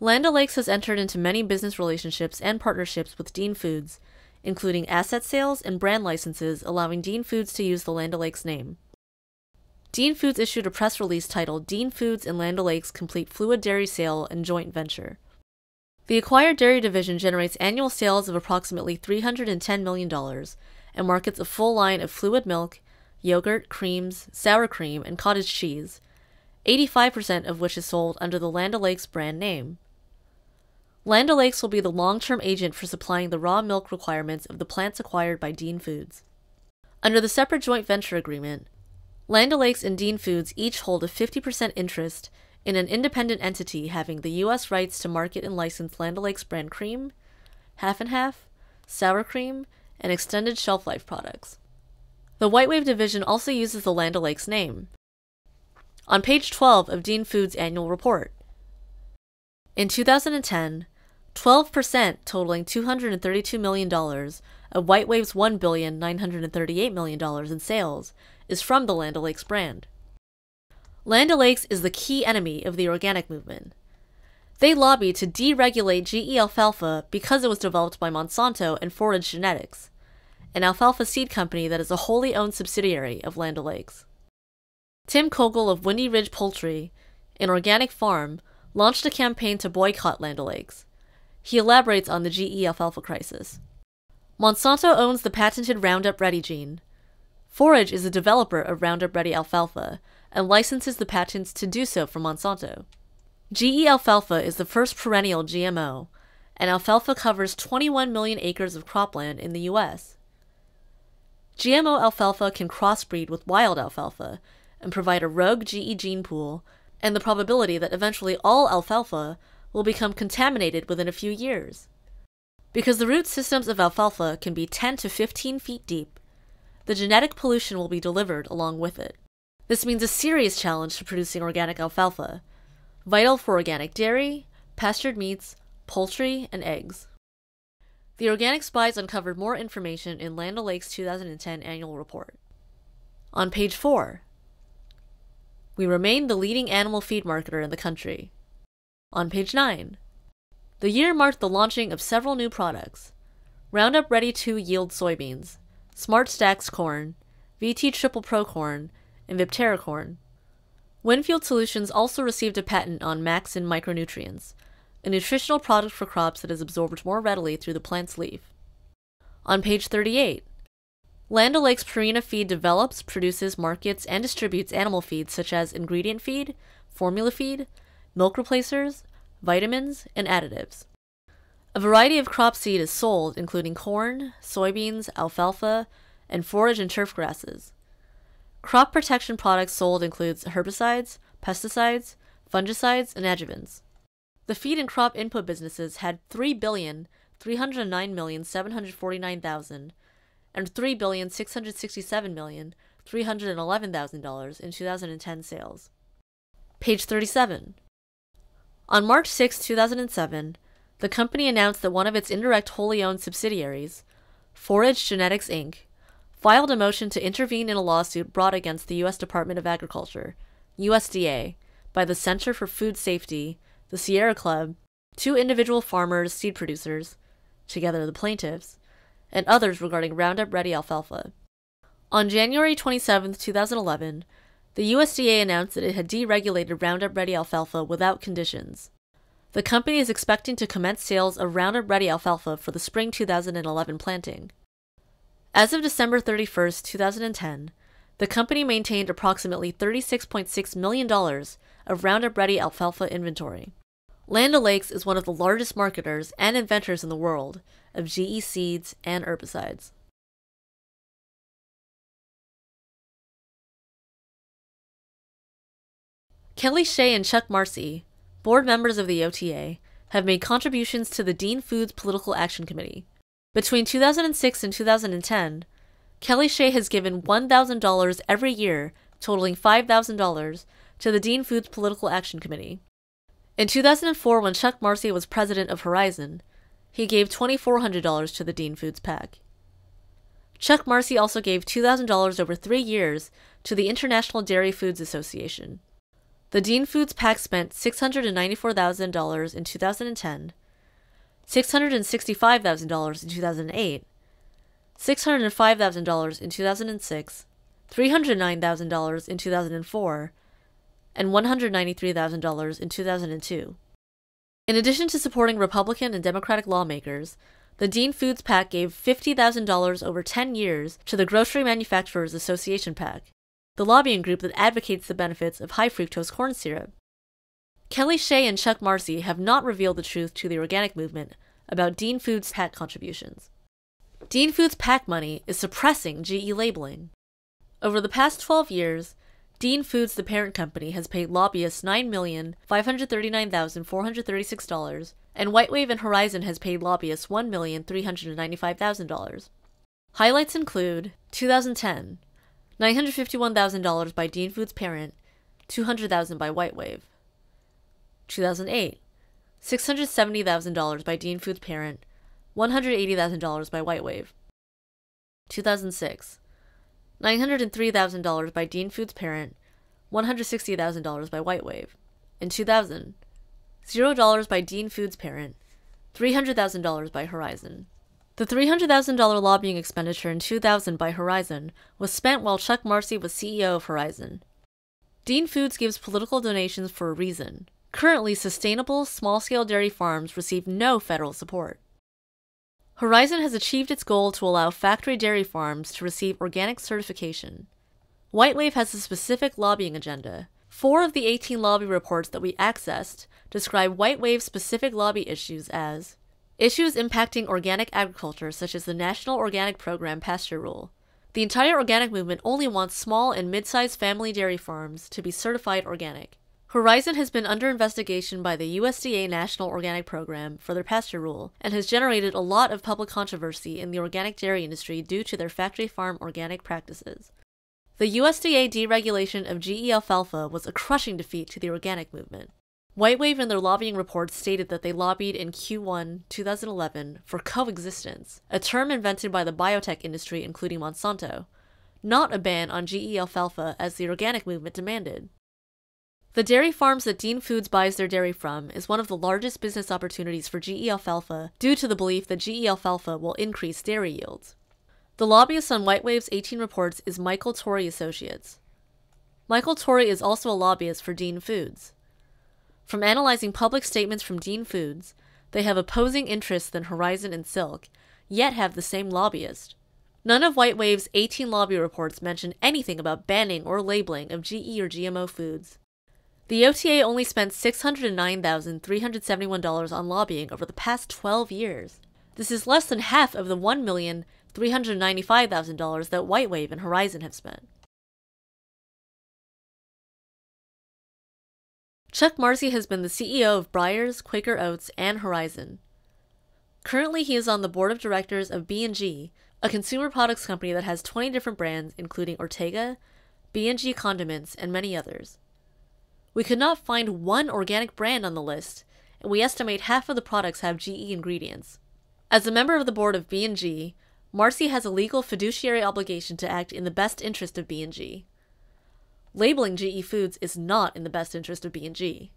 Land O'Lakes has entered into many business relationships and partnerships with Dean Foods, including asset sales and brand licenses allowing Dean Foods to use the Land O'Lakes name. Dean Foods issued a press release titled Dean Foods and Land O'Lakes Complete Fluid Dairy Sale and Joint Venture. The acquired dairy division generates annual sales of approximately $310 million and markets a full line of fluid milk, yogurt, creams, sour cream, and cottage cheese, 85% of which is sold under the Land O'Lakes brand name. Land O'Lakes will be the long-term agent for supplying the raw milk requirements of the plants acquired by Dean Foods. Under the separate joint venture agreement, Land O'Lakes and Dean Foods each hold a 50% interest in an independent entity having the U.S. rights to market and license Land O'Lakes brand cream, half and half, sour cream, and extended shelf life products. The Whitewave division also uses the Land O'Lakes name. On page 12 of Dean Foods' annual report, in 2010, 12%, totaling $232 million, of Whitewave's $1,938 million in sales is from the Land O'Lakes brand. Land O'Lakes is the key enemy of the organic movement. They lobbied to deregulate GE alfalfa because it was developed by Monsanto and Forage Genetics, an alfalfa seed company that is a wholly owned subsidiary of Land O'Lakes. Tim Kogel of Windy Ridge Poultry, an organic farm, launched a campaign to boycott Land O'Lakes. He elaborates on the GE alfalfa crisis. Monsanto owns the patented Roundup Ready gene. Forage is a developer of Roundup Ready alfalfa and licenses the patents to do so from Monsanto. GE alfalfa is the first perennial GMO, and alfalfa covers 21 million acres of cropland in the U.S. GMO alfalfa can crossbreed with wild alfalfa and provide a rogue GE gene pool and the probability that eventually all alfalfa will become contaminated within a few years. Because the root systems of alfalfa can be 10 to 15 feet deep, the genetic pollution will be delivered along with it. This means a serious challenge to producing organic alfalfa, vital for organic dairy, pastured meats, poultry, and eggs. The Organic Spies uncovered more information in Land O'Lakes' 2010 annual report. On page 4, we remain the leading animal feed marketer in the country. On page 9, the year marked the launching of several new products: Roundup Ready 2 Yield soybeans, Smart Stacks corn, VT Triple Pro corn, and Viptera corn. Winfield Solutions also received a patent on Maxin micronutrients, a nutritional product for crops that is absorbed more readily through the plant's leaf. On page 38, Land O'Lakes Purina Feed develops, produces, markets, and distributes animal feeds such as ingredient feed, formula feed, milk replacers, vitamins, and additives. A variety of crop seed is sold, including corn, soybeans, alfalfa, and forage and turf grasses. Crop protection products sold includes herbicides, pesticides, fungicides, and adjuvants. The feed and crop input businesses had $3,309,749,000 and $3,667,311,000 in 2010 sales. Page 37. On March 6, 2007, the company announced that one of its indirect wholly owned subsidiaries, Forage Genetics Inc., filed a motion to intervene in a lawsuit brought against the U.S. Department of Agriculture, USDA, by the Center for Food Safety, the Sierra Club, 2 individual farmers, seed producers, together the plaintiffs, and others regarding Roundup Ready alfalfa. On January 27, 2011, the USDA announced that it had deregulated Roundup Ready alfalfa without conditions. The company is expecting to commence sales of Roundup Ready alfalfa for the spring 2011 planting. As of December 31, 2010, the company maintained approximately $36.6 million of Roundup Ready alfalfa inventory. Land O'Lakes is one of the largest marketers and inventors in the world of GE seeds and herbicides. Kelly Shea and Chuck Marcy, board members of the OTA, have made contributions to the Dean Foods Political Action Committee. Between 2006 and 2010, Kelly Shea has given $1,000 every year, totaling $5,000, to the Dean Foods Political Action Committee. In 2004, when Chuck Marcy was president of Horizon, he gave $2,400 to the Dean Foods PAC. Chuck Marcy also gave $2,000 over 3 years to the International Dairy Foods Association. The Dean Foods PAC spent $694,000 in 2010, $665,000 in 2008, $605,000 in 2006, $309,000 in 2004, and $193,000 in 2002. In addition to supporting Republican and Democratic lawmakers, the Dean Foods PAC gave $50,000 over 10 years to the Grocery Manufacturers Association PAC, the lobbying group that advocates the benefits of high-fructose corn syrup. Kelly Shea and Chuck Marcy have not revealed the truth to the organic movement about Dean Foods PAC contributions. Dean Foods PAC money is suppressing GE labeling. Over the past 12 years, Dean Foods, the parent company, has paid lobbyists $9,539,436, and Whitewave and Horizon has paid lobbyists $1,395,000. Highlights include 2010, $951,000 by Dean Foods parent, $200,000 by Whitewave. 2008, $670,000 by Dean Foods parent, $180,000 by Whitewave. 2006, $903,000 by Dean Foods parent, $160,000 by Whitewave. In 2000, $0 by Dean Foods parent, $300,000 by Horizon. The $300,000 lobbying expenditure in 2000 by Horizon was spent while Chuck Marcy was CEO of Horizon. Dean Foods gives political donations for a reason. Currently, sustainable, small-scale dairy farms receive no federal support. Horizon has achieved its goal to allow factory dairy farms to receive organic certification. Whitewave has a specific lobbying agenda. 4 of the 18 lobby reports that we accessed describe Whitewave's specific lobby issues as issues impacting organic agriculture, such as the National Organic Program pasture rule. The entire organic movement only wants small and mid-sized family dairy farms to be certified organic. Horizon has been under investigation by the USDA National Organic Program for their pasture rule and has generated a lot of public controversy in the organic dairy industry due to their factory farm organic practices. The USDA deregulation of GE alfalfa was a crushing defeat to the organic movement. Whitewave in their lobbying reports stated that they lobbied in Q1 2011 for coexistence, a term invented by the biotech industry including Monsanto, not a ban on GE alfalfa as the organic movement demanded. The dairy farms that Dean Foods buys their dairy from is one of the largest business opportunities for GE alfalfa due to the belief that GE alfalfa will increase dairy yields. The lobbyist on Whitewave's 18 reports is Michael Torrey Associates. Michael Torrey is also a lobbyist for Dean Foods. From analyzing public statements from Dean Foods, they have opposing interests than Horizon and Silk, yet have the same lobbyist. None of Whitewave's 18 lobby reports mention anything about banning or labeling of GE or GMO foods. The OTA only spent $609,371 on lobbying over the past 12 years. This is less than half of the $1,395,000 that Whitewave and Horizon have spent. Chuck Marcy has been the CEO of Breyers, Quaker Oats, and Horizon. Currently, he is on the board of directors of B&G, a consumer products company that has 20 different brands, including Ortega, B&G Condiments, and many others. We could not find one organic brand on the list, and we estimate half of the products have GE ingredients. As a member of the board of B&G, Marcy has a legal fiduciary obligation to act in the best interest of B&G. Labeling GE foods is not in the best interest of B&G.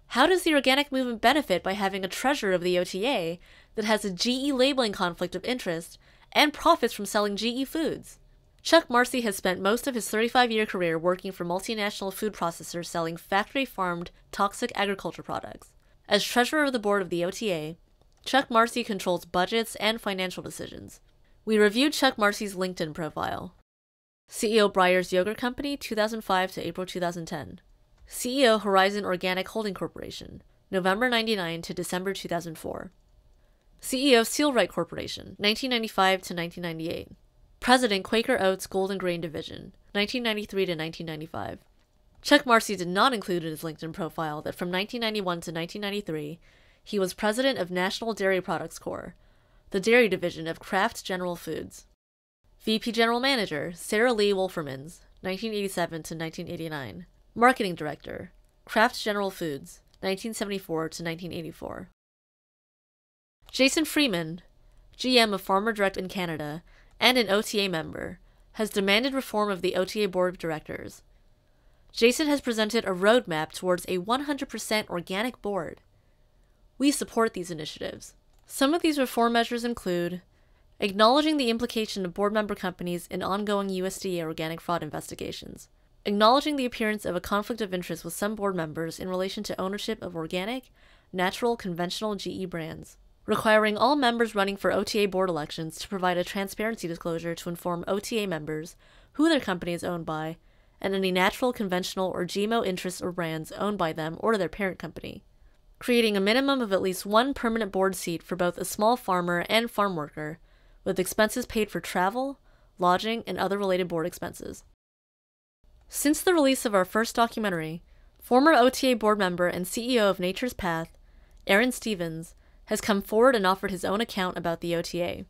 How does the organic movement benefit by having a treasurer of the OTA that has a GE labeling conflict of interest and profits from selling GE foods? Chuck Marcy has spent most of his 35-year career working for multinational food processors selling factory-farmed, toxic agriculture products. As treasurer of the board of the OTA, Chuck Marcy controls budgets and financial decisions. We reviewed Chuck Marcy's LinkedIn profile. CEO Breyers Yogurt Company, 2005 to April 2010. CEO Horizon Organic Holding Corporation, November 1999 to December 2004. CEO Sealright Corporation, 1995 to 1998. President Quaker Oats Golden Grain Division, 1993 to 1995. Chuck Marcy did not include in his LinkedIn profile that from 1991 to 1993, he was president of National Dairy Products Corp., the dairy division of Krafts General Foods. VP General Manager, Sarah Lee Wolfermans, 1987 to 1989. Marketing Director, Krafts General Foods, 1974 to 1984. Jason Freeman, GM of Farmer Direct in Canada, and an OTA member, has demanded reform of the OTA Board of Directors. Jason has presented a roadmap towards a 100% organic board. We support these initiatives. Some of these reform measures include acknowledging the implication of board member companies in ongoing USDA organic fraud investigations, acknowledging the appearance of a conflict of interest with some board members in relation to ownership of organic, natural, conventional GE brands, requiring all members running for OTA board elections to provide a transparency disclosure to inform OTA members who their company is owned by, and any natural, conventional, or GMO interests or brands owned by them or their parent company, creating a minimum of at least one permanent board seat for both a small farmer and farm worker, with expenses paid for travel, lodging, and other related board expenses. Since the release of our first documentary, former OTA board member and CEO of Nature's Path, Aaron Stevens, has come forward and offered his own account about the OTA.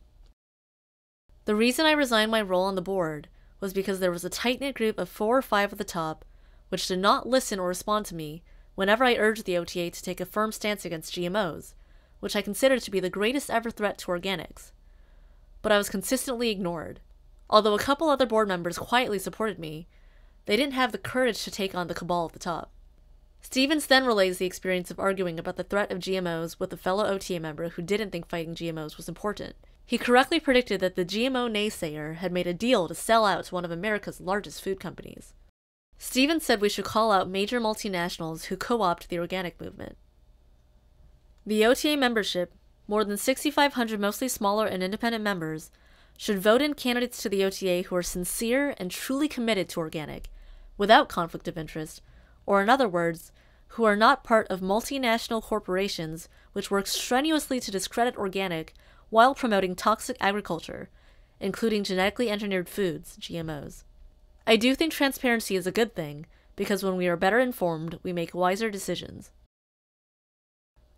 The reason I resigned my role on the board was because there was a tight-knit group of 4 or 5 at the top which did not listen or respond to me whenever I urged the OTA to take a firm stance against GMOs, which I considered to be the greatest ever threat to organics. But I was consistently ignored. Although a couple other board members quietly supported me, they didn't have the courage to take on the cabal at the top. Stevens then relays the experience of arguing about the threat of GMOs with a fellow OTA member who didn't think fighting GMOs was important. He correctly predicted that the GMO naysayer had made a deal to sell out to one of America's largest food companies. Stevens said we should call out major multinationals who co-opt the organic movement. The OTA membership, more than 6,500 mostly smaller and independent members, should vote in candidates to the OTA who are sincere and truly committed to organic, without conflict of interest, or in other words, who are not part of multinational corporations which work strenuously to discredit organic while promoting toxic agriculture, including genetically engineered foods, GMOs. I do think transparency is a good thing, because when we are better informed, we make wiser decisions.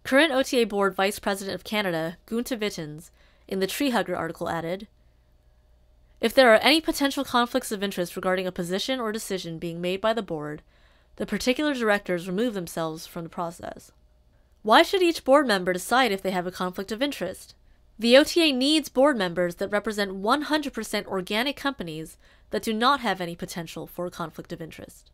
Current OTA Board Vice President of Canada, Gunther Wittens, in the Tree Hugger article added, "If there are any potential conflicts of interest regarding a position or decision being made by the board, the particular directors remove themselves from the process." Why should each board member decide if they have a conflict of interest? The OTA needs board members that represent 100% organic companies that do not have any potential for a conflict of interest.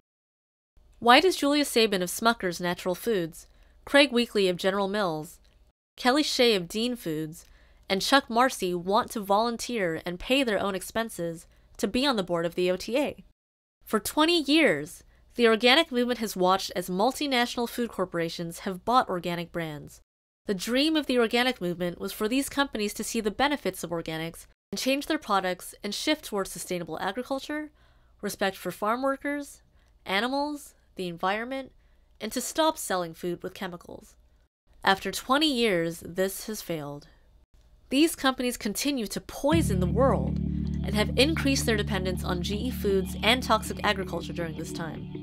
Why does Julia Sabin of Smucker's Natural Foods, Craig Weekly of General Mills, Kelly Shea of Dean Foods, and Chuck Marcy want to volunteer and pay their own expenses to be on the board of the OTA? For 20 years, the organic movement has watched as multinational food corporations have bought organic brands. The dream of the organic movement was for these companies to see the benefits of organics and change their products and shift towards sustainable agriculture, respect for farm workers, animals, the environment, and to stop selling food with chemicals. After 20 years, this has failed. These companies continue to poison the world and have increased their dependence on GE foods and toxic agriculture during this time.